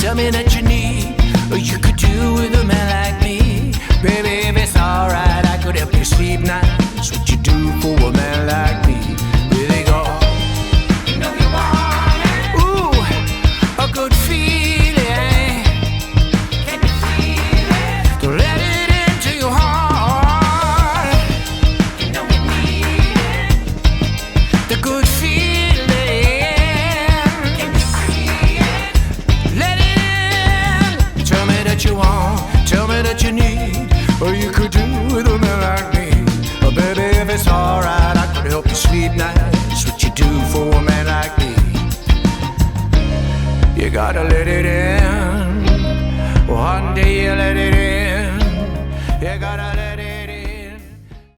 Tell me that you need, or you could do with a man like me. Baby, if it's alright, I could help you sleep now. That's what you do for a man like me. Really go. You know you want it. Ooh, a good feeling. Can you feel it? Don't let it into your heart. You know you need it. The good feeling. You want, tell me that you need, or you could do with a man like me. Oh baby, if it's alright, I could help you sleep now. That's what you do for a man like me. You gotta let it in.